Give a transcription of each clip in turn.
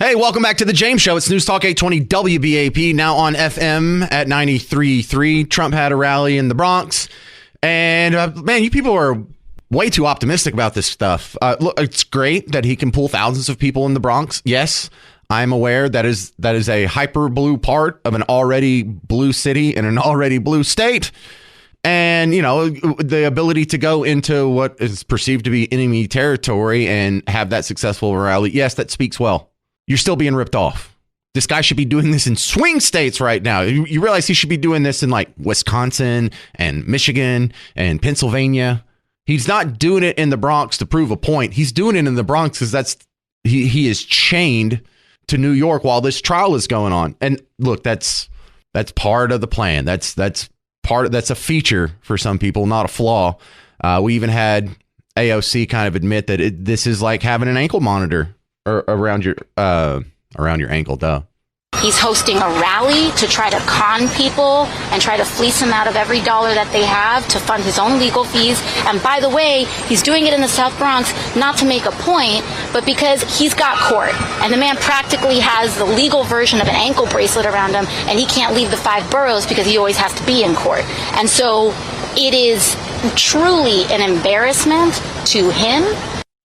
Hey, welcome back to the James Show. It's News Talk 820 WBAP, now on FM at 93.3. Trump had a rally in the Bronx. And, man, you people are way too optimistic about this stuff. Look, it's great that he can pull thousands of people in the Bronx. Yes, I'm aware that is a hyper blue part of an already blue city in an already blue state. And, you know, the ability to go into what is perceived to be enemy territory and have that successful rally. Yes, that speaks well. You're still being ripped off. This guy should be doing this in swing states right now. You realize he should be doing this in like Wisconsin and Michigan and Pennsylvania. He's not doing it in the Bronx to prove a point. He's doing it in the Bronx because he is chained to New York while this trial is going on. And look, that's part of the plan. That's a feature for some people, not a flaw. We even had AOC kind of admit that this is like having an ankle monitor around your ankle, duh. He's hosting a rally to try to con people and try to fleece them out of every dollar that they have to fund his own legal fees. And by the way, he's doing it in the South Bronx not to make a point, but because he's got court. And the man practically has the legal version of an ankle bracelet around him, and he can't leave the 5 boroughs because he always has to be in court. And so it is truly an embarrassment to him.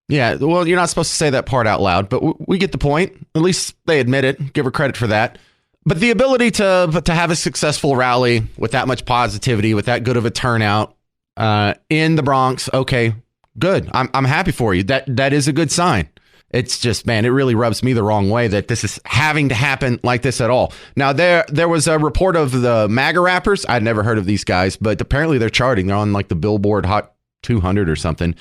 Yeah, well, you're not supposed to say that part out loud, but we get the point. At least they admit it. Give her credit for that. But the ability to have a successful rally with that much positivity, with that good of a turnout in the Bronx, okay, good. I'm happy for you. That is a good sign. It's just, man, it really rubs me the wrong way that this is having to happen like this at all. Now, there was a report of the MAGA rappers. I'd never heard of these guys, but apparently they're charting. They're on like the Billboard Hot 200 or something.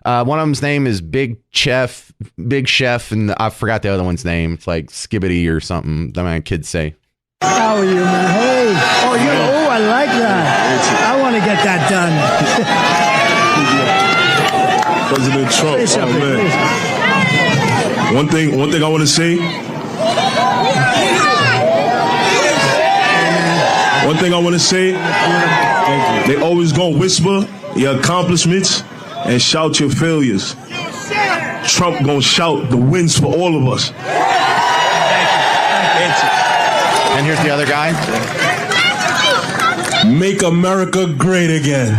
One of them's name is Big Chef, and I forgot the other one's name. It's like Skibbity or something. The man kids say. How are you, man? Hey. Oh, I like that. I want to get that done. President Trump. Oh, man. One thing I want to say. One thing I want to say. They always gonna whisper your accomplishments and shout your failures. Trump gonna shout the wins for all of us. And here's the other guy. Make America great again.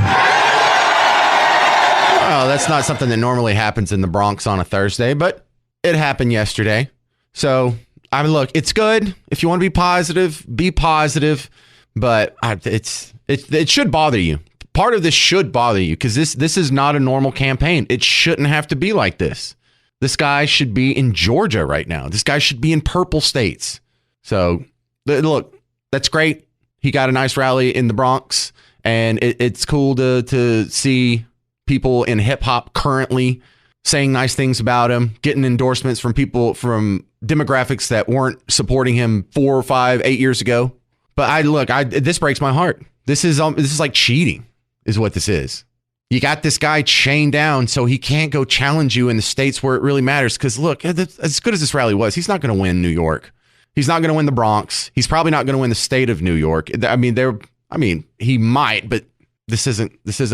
Oh, that's not something that normally happens in the Bronx on a Thursday, but it happened yesterday. So, I mean, look, it's good. If you want to be positive, but it should bother you. Part of this should bother you because this is not a normal campaign. It shouldn't have to be like this. This guy should be in Georgia right now. This guy should be in purple states. So, look, that's great. He got a nice rally in the Bronx, and it's cool to see people in hip hop currently saying nice things about him, getting endorsements from people from demographics that weren't supporting him 4, 5, 8 years ago. But this breaks my heart. This is like cheating. Is what this is. You got this guy chained down so he can't go challenge you in the states where it really matters. Because look, as good as this rally was, he's not going to win New York. He's not going to win the Bronx. He's probably not going to win the state of New York. I mean, he might, but this isn't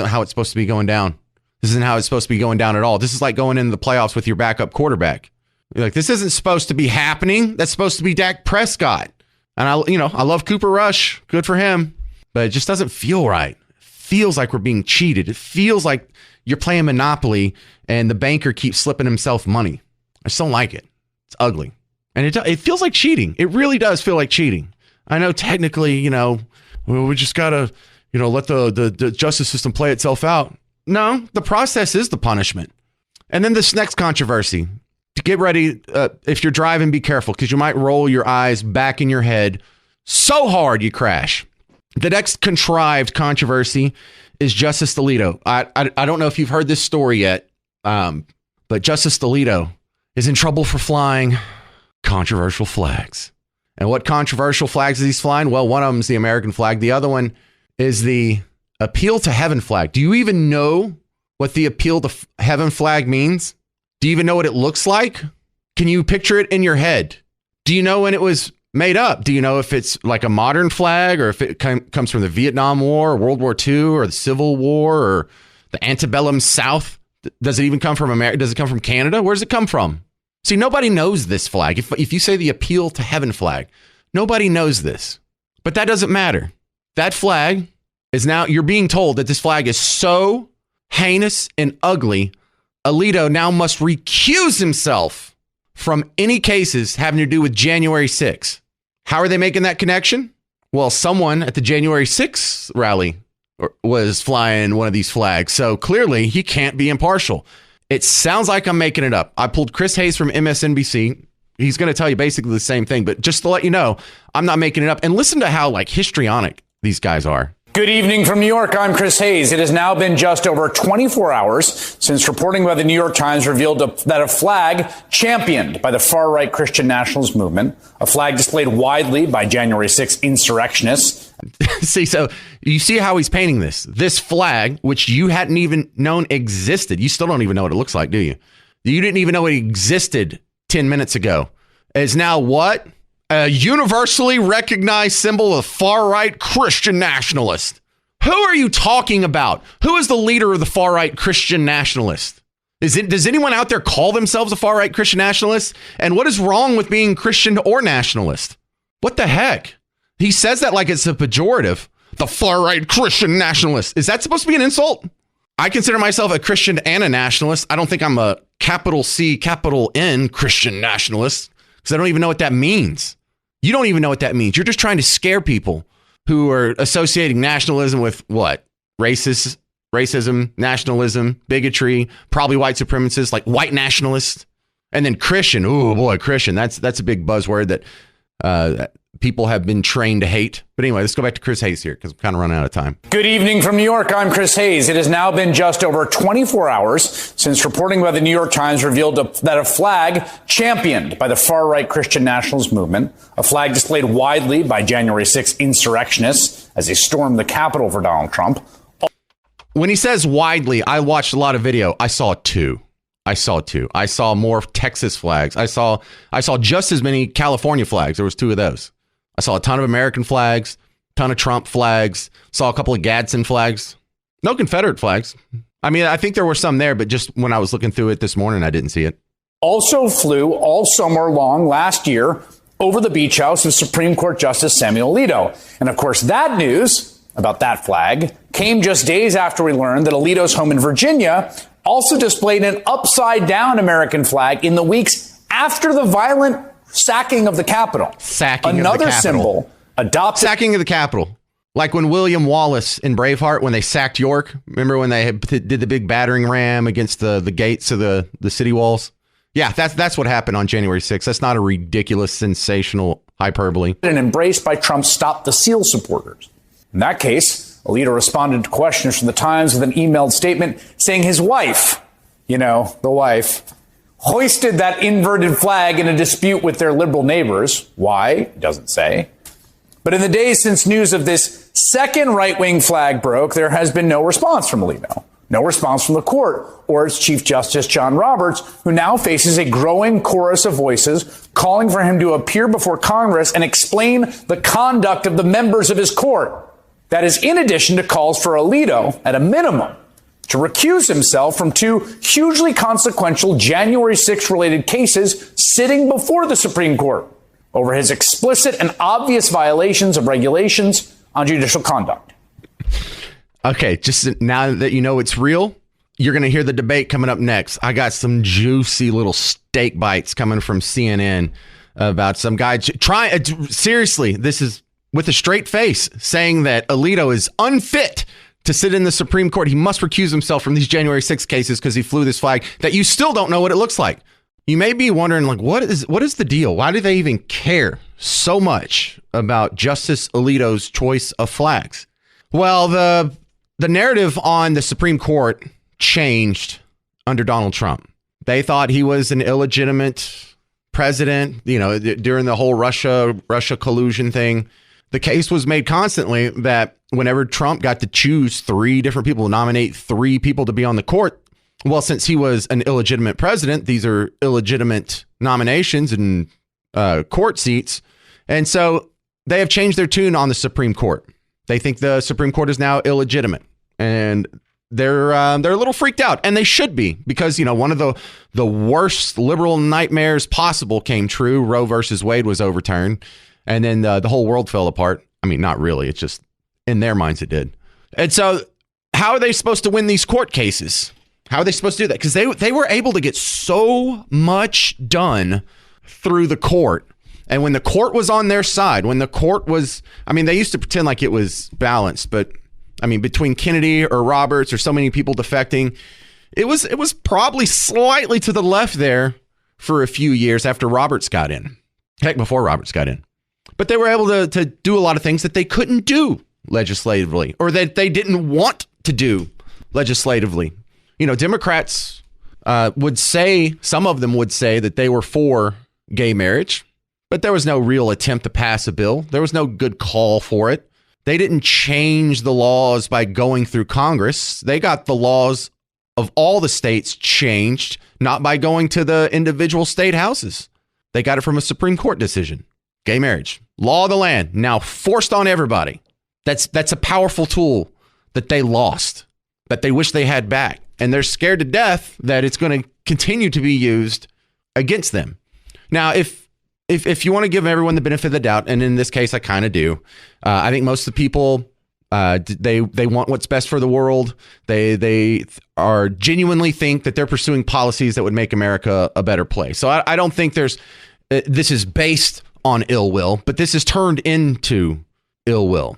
how it's supposed to be going down. This isn't how it's supposed to be going down at all. This is like going into the playoffs with your backup quarterback. You're like, this isn't supposed to be happening. That's supposed to be Dak Prescott. And I love Cooper Rush. Good for him. But it just doesn't feel right. Feels like we're being cheated. It feels like you're playing Monopoly and the banker keeps slipping himself money. I just don't like it. It's ugly. And it feels like cheating. It really does feel like cheating. I know technically, we just got to, let the justice system play itself out. No, the process is the punishment. And then this next controversy. To get ready, if you're driving, be careful because you might roll your eyes back in your head so hard you crash. The next contrived controversy is Justice Alito. I don't know if you've heard this story yet, but Justice Alito is in trouble for flying controversial flags. And what controversial flags is he flying? Well, one of them is the American flag. The other one is the Appeal to Heaven flag. Do you even know what the Appeal to Heaven flag means? Do you even know what it looks like? Can you picture it in your head? Do you know when it was made up? Do you know if it's like a modern flag or if it comes from the Vietnam War or World War II or the Civil War or the antebellum South? Does it even come from America? Does it come from Canada? Where does it come from? See, nobody knows this flag. If you say the Appeal to Heaven flag, nobody knows this. But that doesn't matter. That flag is now, you're being told that this flag is so heinous and ugly, Alito now must recuse himself from any cases having to do with January 6th. How are they making that connection? Well, someone at the January 6th rally was flying one of these flags. So clearly he can't be impartial. It sounds like I'm making it up. I pulled Chris Hayes from MSNBC. He's going to tell you basically the same thing, but just to let you know, I'm not making it up. And listen to how histrionic these guys are. Good evening from New York. I'm Chris Hayes. It has now been just over 24 hours since reporting by the New York Times revealed that a flag championed by the far-right Christian nationalist movement, a flag displayed widely by January 6th insurrectionists. See, so you see how he's painting this. This flag, which you hadn't even known existed. You still don't even know what it looks like, do you? You didn't even know it existed 10 minutes ago. Is now what? A universally recognized symbol of far-right Christian nationalist. Who are you talking about? Who is the leader of the far-right Christian nationalist? Does anyone out there call themselves a far-right Christian nationalist? And what is wrong with being Christian or nationalist? What the heck? He says that like it's a pejorative. The far-right Christian nationalist. Is that supposed to be an insult? I consider myself a Christian and a nationalist. I don't think I'm a capital C, capital N Christian nationalist because I don't even know what that means. You don't even know what that means. You're just trying to scare people who are associating nationalism with what? Racism, nationalism, bigotry, probably white supremacists, like white nationalists. And then Christian. Oh boy, Christian. That's a big buzzword that people have been trained to hate. But anyway, let's go back to Chris Hayes here because I'm kind of running out of time. Good evening from New York. I'm Chris Hayes. It has now been just over 24 hours since reporting by the New York Times revealed that a flag championed by the far-right Christian nationalist movement, a flag displayed widely by January 6th insurrectionists as they stormed the Capitol for Donald Trump. When he says widely, I watched a lot of video. I saw two. I saw more Texas flags. I saw just as many California flags. There was two of those. I saw a ton of American flags, ton of Trump flags, saw a couple of Gadsden flags, no Confederate flags. I mean, I think there were some there, but just when I was looking through it this morning, I didn't see it. Also flew all summer long last year over the beach house of Supreme Court Justice Samuel Alito. And of course, that news about that flag came just days after we learned that Alito's home in Virginia also displayed an upside down American flag in the weeks after the violent sacking of the Capitol. Another symbol adopted. Sacking of the Capitol. Like when William Wallace in Braveheart, when they sacked York. Remember when they did the big battering ram against the gates of the city walls? Yeah, that's what happened on January 6th. That's not a ridiculous, sensational hyperbole. And embraced by Trump's Stop the Seal supporters. In that case, Alito responded to questions from the Times with an emailed statement saying his wife, the wife, hoisted that inverted flag in a dispute with their liberal neighbors. Why? It doesn't say. But in the days since news of this second right-wing flag broke, there has been no response from Alito. No response from the court or its Chief Justice John Roberts, who now faces a growing chorus of voices calling for him to appear before Congress and explain the conduct of the members of his court. That is in addition to calls for Alito, at a minimum, to recuse himself from two hugely consequential January 6th related cases sitting before the Supreme Court over his explicit and obvious violations of regulations on judicial conduct. Okay, just now that you know it's real, you're going to hear the debate coming up next. I got some juicy little steak bites coming from CNN about some guy seriously, this is with a straight face saying that Alito is unfit to sit in the Supreme Court. He must recuse himself from these January 6th cases because he flew this flag that you still don't know what it looks like. You may be wondering, what is the deal? Why do they even care so much about Justice Alito's choice of flags? Well, the narrative on the Supreme Court changed under Donald Trump. They thought he was an illegitimate president, during the whole Russia collusion thing. The case was made constantly that whenever Trump got to choose three different people, nominate three people to be on the court, well, since he was an illegitimate president, these are illegitimate nominations and court seats. And so they have changed their tune on the Supreme Court. They think the Supreme Court is now illegitimate. And they're a little freaked out, and they should be, because, one of the worst liberal nightmares possible came true. Roe versus Wade was overturned, and then the whole world fell apart. I mean, not really. It's just in their minds it did. And so how are they supposed to win these court cases? How are they supposed to do that? Because they were able to get so much done through the court. And when the court was on their side, when the court was, they used to pretend like it was balanced, but between Kennedy or Roberts or so many people defecting, it was probably slightly to the left there for a few years after Roberts got in. Heck, before Roberts got in. But they were able to do a lot of things that they couldn't do legislatively, or that they didn't want to do legislatively. Democrats would say, some of them would say that they were for gay marriage, but there was no real attempt to pass a bill. There was no good call for it. They didn't change the laws by going through Congress. They got the laws of all the states changed, not by going to the individual state houses. They got it from a Supreme Court decision. Gay marriage, law of the land, now forced on everybody. That's a powerful tool that they lost, that they wish they had back. And they're scared to death that it's going to continue to be used against them. Now, if you want to give everyone the benefit of the doubt, and in this case, I kind of do, I think most of the people, they want what's best for the world. They are genuinely think that they're pursuing policies that would make America a better place. So I don't think this is based on ill will, but this is turned into ill will.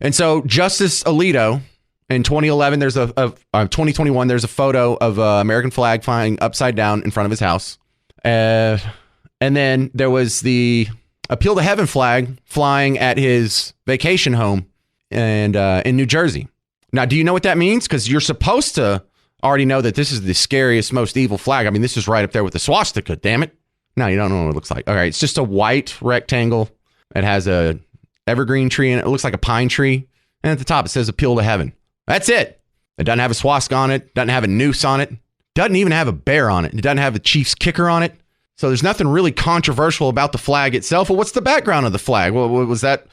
And so Justice Alito, in 2011, 2021, there's a photo of an American flag flying upside down in front of his house. And then there was the Appeal to Heaven flag flying at his vacation home and in New Jersey. Now, do you know what that means? Because you're supposed to already know that this is the scariest, most evil flag. This is right up there with the swastika, damn it. No, you don't know what it looks like. All right, it's just a white rectangle. It has a evergreen tree in it. It looks like a pine tree. And at the top, it says Appeal to Heaven. That's it. It doesn't have a swastika on it. Doesn't have a noose on it. Doesn't even have a bear on it. It doesn't have the Chiefs kicker on it. So there's nothing really controversial about the flag itself. Well, what's the background of the flag? Well, was that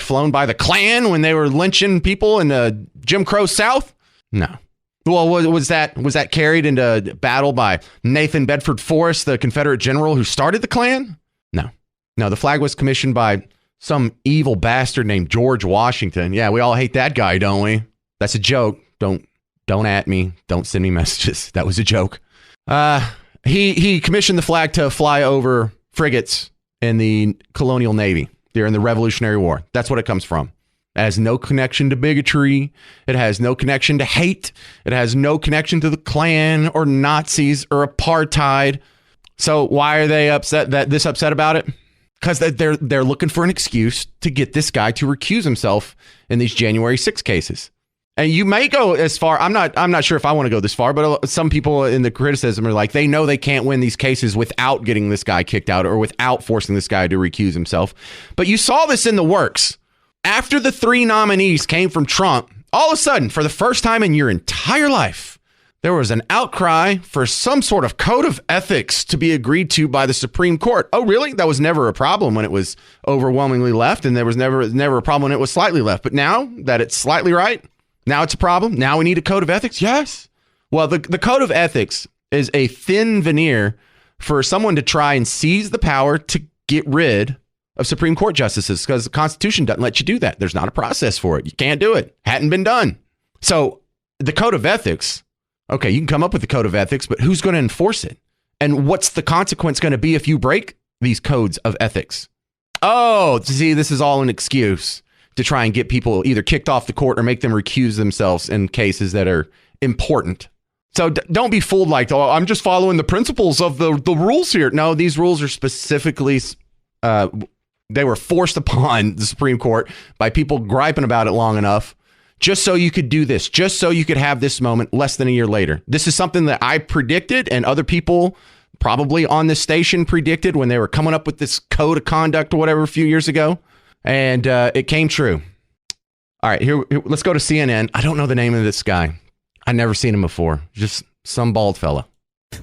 flown by the Klan when they were lynching people in the Jim Crow South? No. Well, was that carried into battle by Nathan Bedford Forrest, the Confederate general who started the Klan? No, the flag was commissioned by some evil bastard named George Washington. Yeah, we all hate that guy, don't we? That's a joke. Don't at me. Don't send me messages. That was a joke. He commissioned the flag to fly over frigates in the colonial navy during the Revolutionary War. That's what it comes from. It has no connection to bigotry. It has no connection to hate. It has no connection to the Klan or Nazis or apartheid. So why are they upset about it? Because they're looking for an excuse to get this guy to recuse himself in these January 6 cases. And you may go as far. I'm not sure if I want to go this far, but some people in the criticism are like, they know they can't win these cases without getting this guy kicked out or without forcing this guy to recuse himself. But you saw this in the works. After the 3 nominees came from Trump, all of a sudden, for the first time in your entire life, there was an outcry for some sort of code of ethics to be agreed to by the Supreme Court. Oh, really? That was never a problem when it was overwhelmingly left, and there was never a problem when it was slightly left. But now that it's slightly right, now it's a problem. Now we need a code of ethics. Yes. Well, the code of ethics is a thin veneer for someone to try and seize the power to get rid of Supreme Court justices, because the Constitution doesn't let you do that. There's not a process for it. You can't do it. Hadn't been done. So the code of ethics, okay, you can come up with the code of ethics, but who's going to enforce it? And what's the consequence going to be if you break these codes of ethics? Oh, see, this is all an excuse to try and get people either kicked off the court or make them recuse themselves in cases that are important. So don't be fooled like, oh, I'm just following the principles of the rules here. No, these rules are specifically, they were forced upon the Supreme Court by people griping about it long enough, just so you could do this, just so you could have this moment less than a year later. This is something that I predicted, and other people probably on this station predicted when they were coming up with this code of conduct or whatever a few years ago. And it came true. All right, here, let's go to CNN. I don't know the name of this guy. I've never seen him before. Just some bald fella.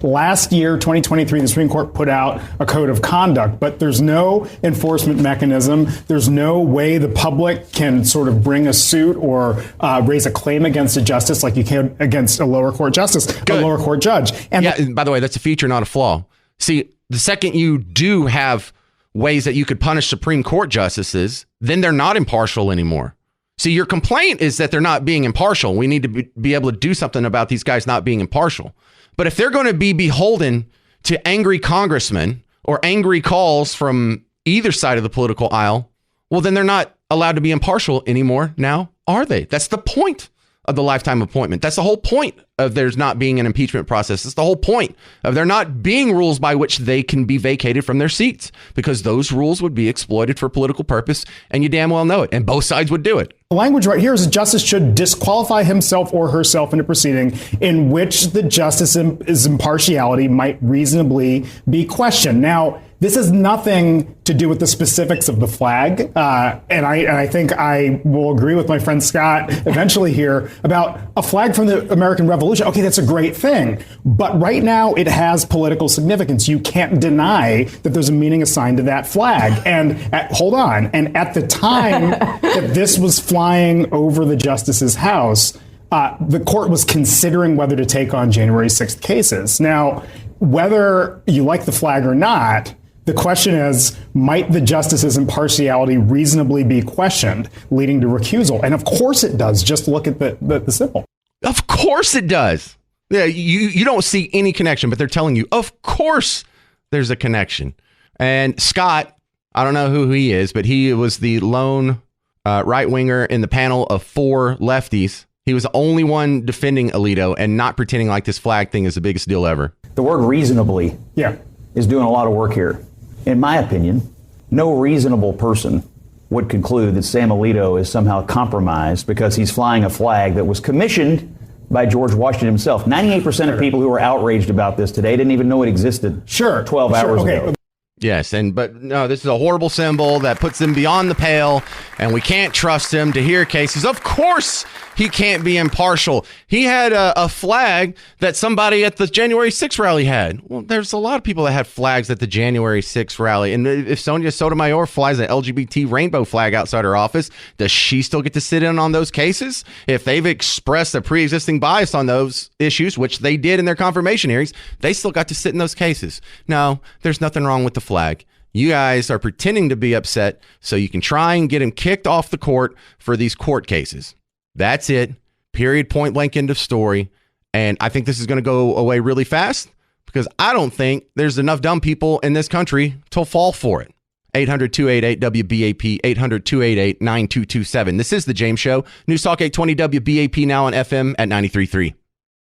Last year, 2023, the Supreme Court put out a code of conduct, but there's no enforcement mechanism. There's no way the public can sort of bring a suit or raise a claim against a justice like you can against a lower court justice, a lower court judge. And by the way, that's a feature, not a flaw. See, the second you do have ways that you could punish Supreme Court justices, then they're not impartial anymore. See, your complaint is that they're not being impartial. We need to be able to do something about these guys not being impartial. But if they're going to be beholden to angry congressmen or angry calls from either side of the political aisle, well, then they're not allowed to be impartial anymore now, are they? That's the point of the lifetime appointment. That's the whole point of there's not being an impeachment process. It's the whole point of there not being rules by which they can be vacated from their seats, because those rules would be exploited for political purpose, and you damn well know it, and both sides would do it. The language right here is a justice should disqualify himself or herself in a proceeding in which the justice's impartiality might reasonably be questioned. Now, this has nothing to do with the specifics of the flag. And I think I will agree with my friend Scott eventually here about a flag from the American Revolution. OK, that's a great thing. But right now it has political significance. You can't deny that there's a meaning assigned to that flag. And hold on. And at the time that this was flying over the justice's house, the court was considering whether to take on January 6th cases. Now, whether you like the flag or not, the question is, might the justice's impartiality reasonably be questioned, leading to recusal? And of course it does. Just look at the symbol. Of course it does. Yeah, you don't see any connection, but they're telling you, of course there's a connection. And Scott, I don't know who he is, but he was the lone right-winger in the panel of 4 lefties. He was the only one defending Alito and not pretending like this flag thing is the biggest deal ever. The word reasonably is doing a lot of work here. In my opinion, no reasonable person would conclude that Sam Alito is somehow compromised because he's flying a flag that was commissioned by George Washington himself. 98% of people who were outraged about this today didn't even know it existed 12 hours ago. Yes, but no, this is a horrible symbol that puts them beyond the pale, and we can't trust him to hear cases. Of course he can't be impartial. He had a flag that somebody at the January 6th rally had. Well, there's a lot of people that had flags at the January 6th rally. And if Sonia Sotomayor flies an LGBT rainbow flag outside her office, does she still get to sit in on those cases? If they've expressed a pre-existing bias on those issues, which they did in their confirmation hearings, they still got to sit in those cases. No, there's nothing wrong with the flag. You guys are pretending to be upset so you can try and get him kicked off the court for these court cases. That's it. Period. Point blank. End of story. And I think this is going to go away really fast because I don't think there's enough dumb people in this country to fall for it. 800-288-WBAP, 800-288-9227. This is The James Show. News Talk 820 WBAP, now on FM at 93.3.